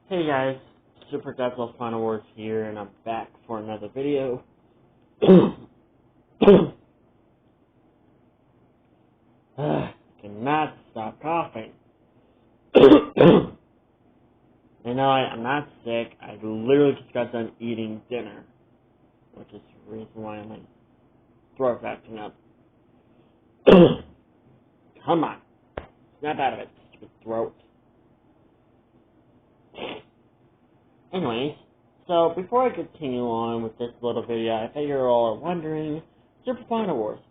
Hey guys, Super Godzilla Final Wars here, and I'm back for another video. Cannot stop coughing. I know I'm not sick. I literally just got done eating dinner, which is the reason why my throat's acting up. Come on, snap out of it, stupid throat. Anyways, so before I continue on with this little video, I bet you all are wondering, Super Final Wars,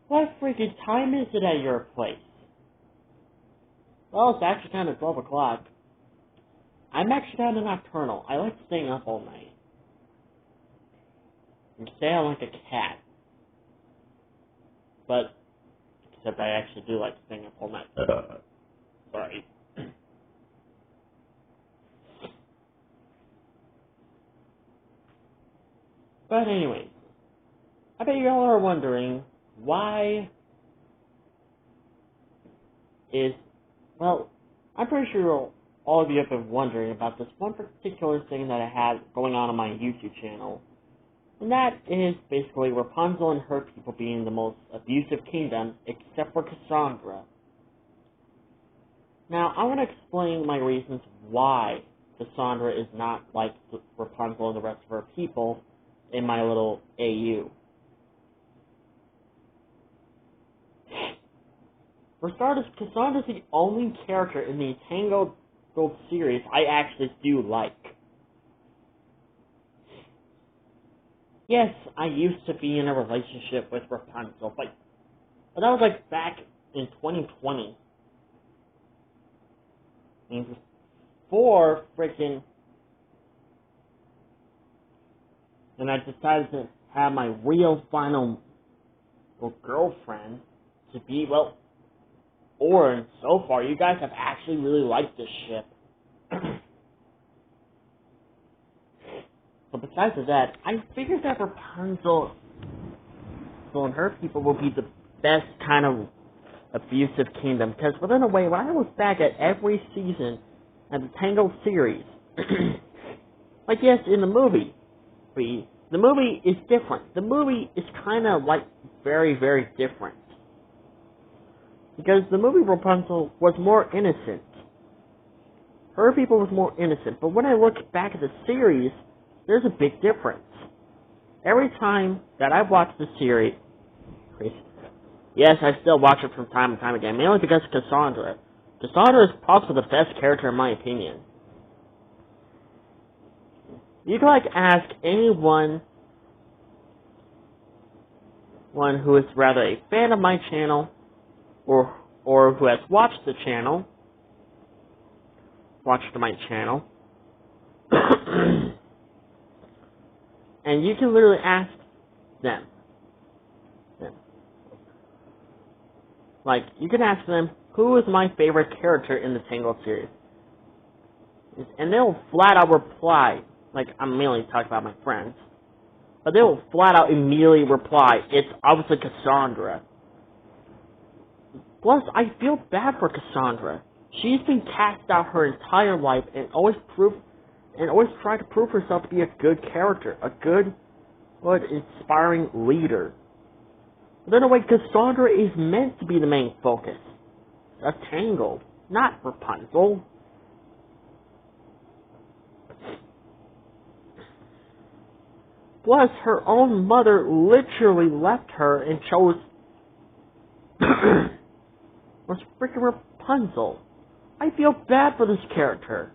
what freaking time is it at your place? Well, it's actually kind of 12 o'clock. I'm actually kind of nocturnal. I like staying up all night. And stay out like a cat. But, except I actually do like staying up all night. Sorry. But anyways, I bet you all are wondering, why is, well, I'm pretty sure all of you have been wondering about this one particular thing that I have going on my YouTube channel. And that is basically Rapunzel and her people being the most abusive kingdom, except for Cassandra. Now, I want to explain my reasons why Cassandra is not like Rapunzel and the rest of her people in my little AU. For starters, Cassandra's the only character in the Tangled series I actually do like. Yes, I used to be in a relationship with Rapunzel, but that was like back in 2020. And before freaking, and I decided to have my real final girlfriend to be, well, or so far, you guys have actually really liked this ship. But besides that, I figured that Rapunzel and her people will be the best kind of abusive kingdom. Because within a way, when I look back at every season of the Tangled series, like yes, in the movie is different. The movie is kind of like very, very different. Because the movie Rapunzel was more innocent. Her people was more innocent. But when I look back at the series, there's a big difference. Every time that I watch the series, yes, I still watch it from time to time again, mainly because of Cassandra. Cassandra is probably the best character in my opinion. You can ask anyone who is rather a fan of my channel, or who has watched my channel, and you can literally ask them. You can ask them, who is my favorite character in the Tangled series? And they'll flat out reply, I'm mainly talking about my friends, but they will flat out immediately reply, it's obviously Cassandra. Plus, I feel bad for Cassandra. She's been cast out her entire life and always tried to prove herself to be a good character, a good, inspiring leader. But in a way, Cassandra is meant to be the main focus of Tangled, not Rapunzel. Plus, her own mother literally left her and chose was freaking Rapunzel. I feel bad for this character.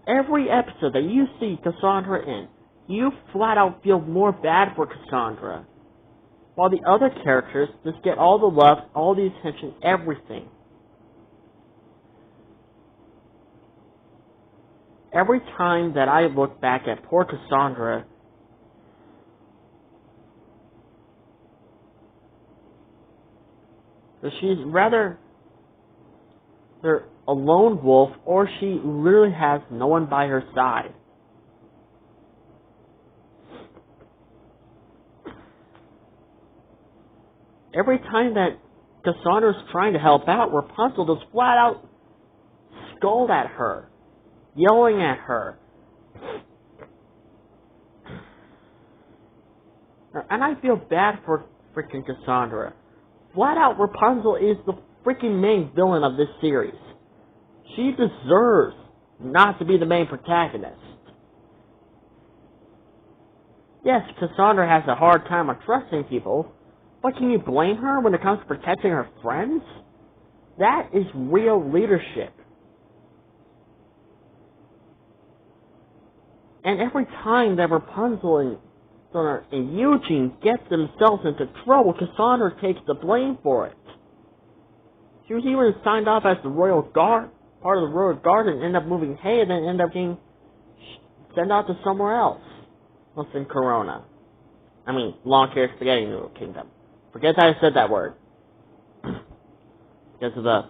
Every episode that you see Cassandra in, you flat out feel more bad for Cassandra. While the other characters just get all the love, all the attention, everything. Every time that I look back at poor Cassandra, she's rather a lone wolf, or she literally has no one by her side. Every time that Cassandra's trying to help out, Rapunzel just flat out scold at her. yelling at her. And I feel bad for freaking Cassandra. Flat out, Rapunzel is the freaking main villain of this series. She deserves not to be the main protagonist. Yes, Cassandra has a hard time on trusting people, but can you blame her when it comes to protecting her friends? That is real leadership. And every time that Rapunzel and Eugene get themselves into trouble, Cassandra takes the blame for it. She was even signed off as the royal guard, part of the royal guard, and ended up moving hay, and then ended up getting sent out to somewhere else. What's in Corona? I mean, long-haired spaghetti noodle kingdom. Forget that I said that word. Because of the,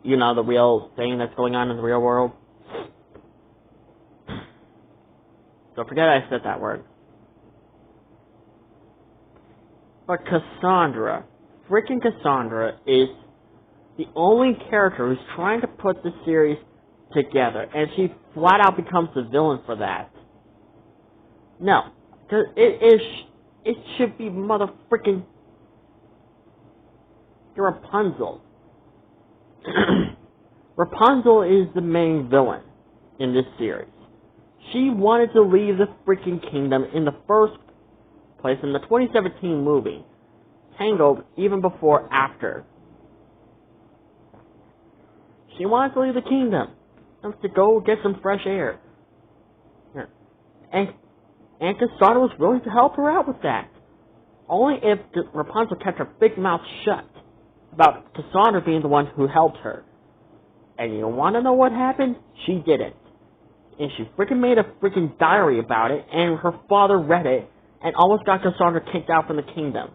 the real thing that's going on in the real world. So forget I said that word. But Cassandra, freaking Cassandra, is the only character who's trying to put the series together, and she flat out becomes the villain for that. No, because it should be mother freaking Rapunzel. Rapunzel is the main villain in this series. She wanted to leave the freaking kingdom in the first place in the 2017 movie, Tangled, even before after. She wanted to leave the kingdom, to go get some fresh air. And Cassandra was willing to help her out with that. Only if Rapunzel kept her big mouth shut about Cassandra being the one who helped her. And you want to know what happened? She did it. And she freaking made a freaking diary about it, and her father read it, and almost got Cassandra kicked out from the kingdom.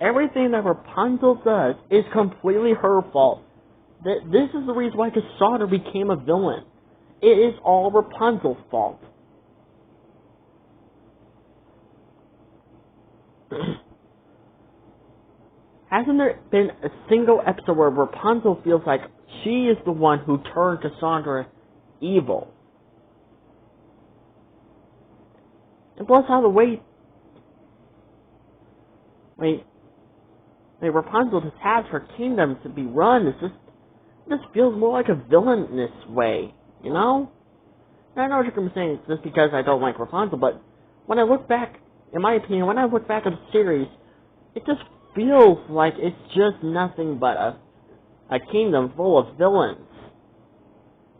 Everything that Rapunzel does is completely her fault. This is the reason why Cassandra became a villain. It is all Rapunzel's fault. Hasn't there been a single episode where Rapunzel feels like she is the one who turned Cassandra evil? And plus how the way Rapunzel just has her kingdom to be run, it just feels more like a villainous way, And I know what you're saying, it's just because I don't like Rapunzel, but when I look back, in my opinion, when I look back at the series, it just feels like it's just nothing but a kingdom full of villains.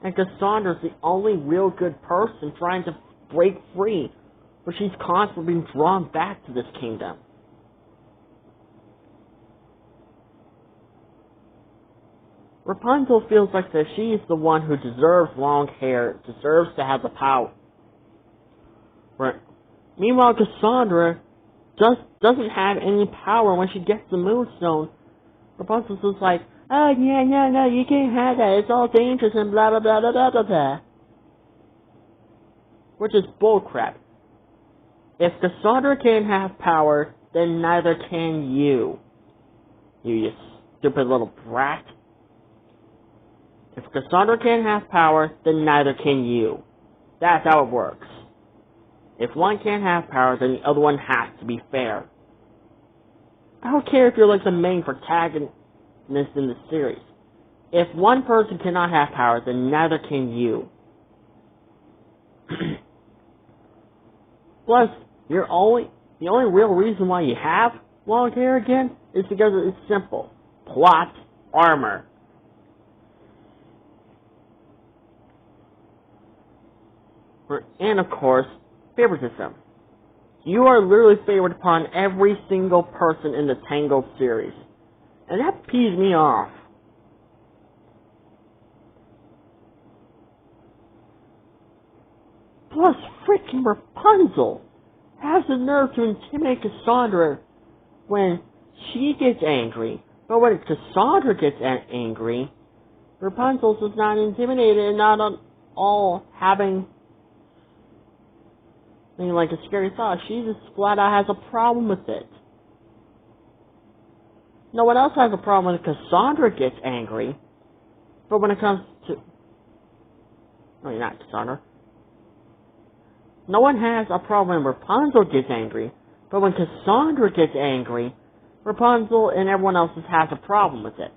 And Cassandra's the only real good person trying to break free, but she's constantly being drawn back to this kingdom. Rapunzel feels like that she's the one who deserves long hair, deserves to have the power. Meanwhile, Cassandra doesn't have any power when she gets the Moonstone. Rapunzel's just like, oh, yeah, no, you can't have that. It's all dangerous and blah, blah, blah, blah, blah, blah, blah. Which is bullcrap. If Cassandra can't have power, then neither can you. You stupid little brat. If Cassandra can't have power, then neither can you. That's how it works. If one can't have power, then the other one has to be fair. I don't care if you're like the main protagonist in the series. If one person cannot have power, then neither can you. Plus, the only real reason why you have long hair again is because it's simple. Plot armor. And of course, favoritism. You are literally favored upon every single person in the Tangled series. And that pees me off. Plus, freaking Rapunzel has the nerve to intimidate Cassandra when she gets angry. But when Cassandra gets angry, Rapunzel's is not intimidated and not at all having like a scary thought. She just flat out has a problem with it. No one else has a problem when Cassandra gets angry. But when it comes to... No, you're not, Cassandra. No one has a problem when Rapunzel gets angry, but when Cassandra gets angry, Rapunzel and everyone else has a problem with it.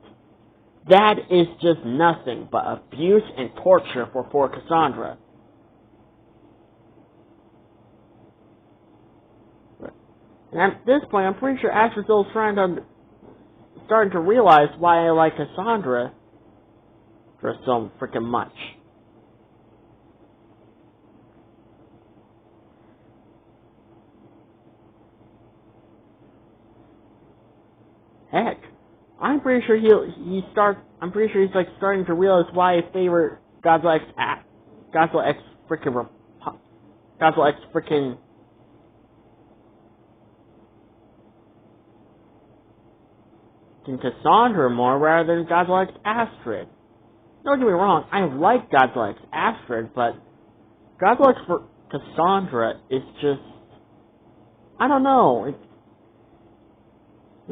That is just nothing but abuse and torture for Cassandra. And at this point, I'm pretty sure Asriel's starting to realize why I like Cassandra for so freaking much. Heck, I'm pretty sure I'm pretty sure he's like starting to realize why I favor Godzilla X Cassandra more rather than Godzilla X Astrid. Don't get me wrong, I like Godzilla X Astrid, but Godzilla X for Cassandra is just, I don't know. It's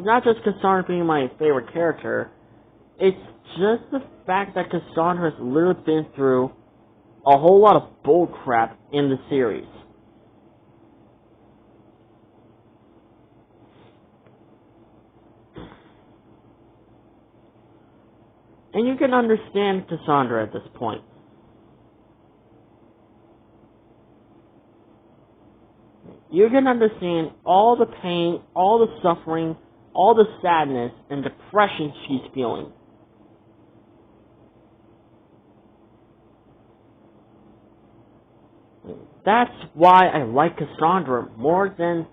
not just Cassandra being my favorite character. It's just the fact that Cassandra has literally been through a whole lot of bullcrap in the series. And you can understand Cassandra at this point. You can understand all the pain, all the suffering, all the sadness and depression she's feeling. That's why I like Cassandra more than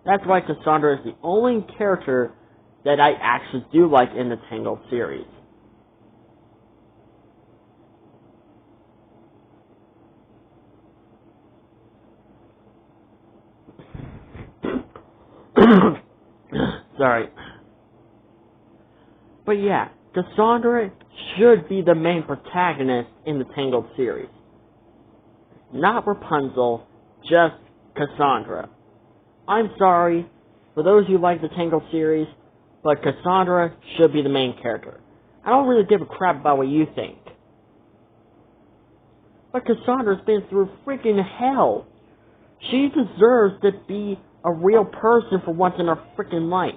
that's why Cassandra is the only character that I actually do like in the Tangled series. Sorry. But yeah, Cassandra should be the main protagonist in the Tangled series. Not Rapunzel, just Cassandra. I'm sorry for those who like the Tangled series, but Cassandra should be the main character. I don't really give a crap about what you think. But Cassandra's been through freaking hell. She deserves to be a real person for once in her freaking life.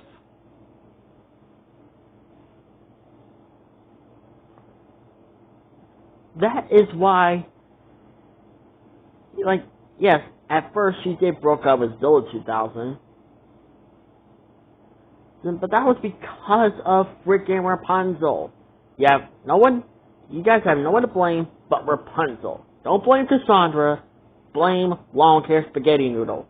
That is why, like, yes, at first she did broke up with Zilla 2000. But that was because of freaking Rapunzel. You guys have no one to blame but Rapunzel. Don't blame Cassandra. Blame long hair spaghetti noodle.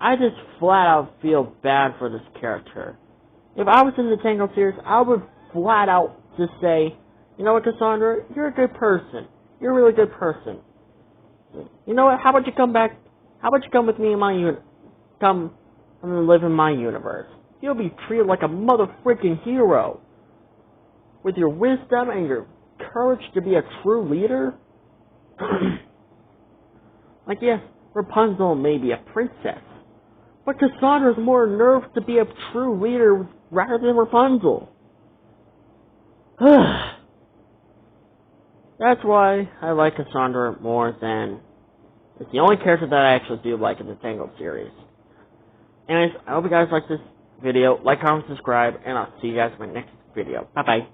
I just flat out feel bad for this character. If I was in the Tangled series, I would flat out just say, you know what, Cassandra, you're a good person. You're a really good person. You know what, how about you come back, how about you come with me in my come and live in my universe. You'll be treated like a mother freaking hero. With your wisdom and your courage to be a true leader. Like, yes, Rapunzel may be a princess, but Cassandra's more nerved to be a true leader rather than Rapunzel. That's why I like Cassandra more than... It's the only character that I actually do like in the Tangled series. Anyways, I hope you guys like this video. Like, comment, subscribe, and I'll see you guys in my next video. Bye-bye.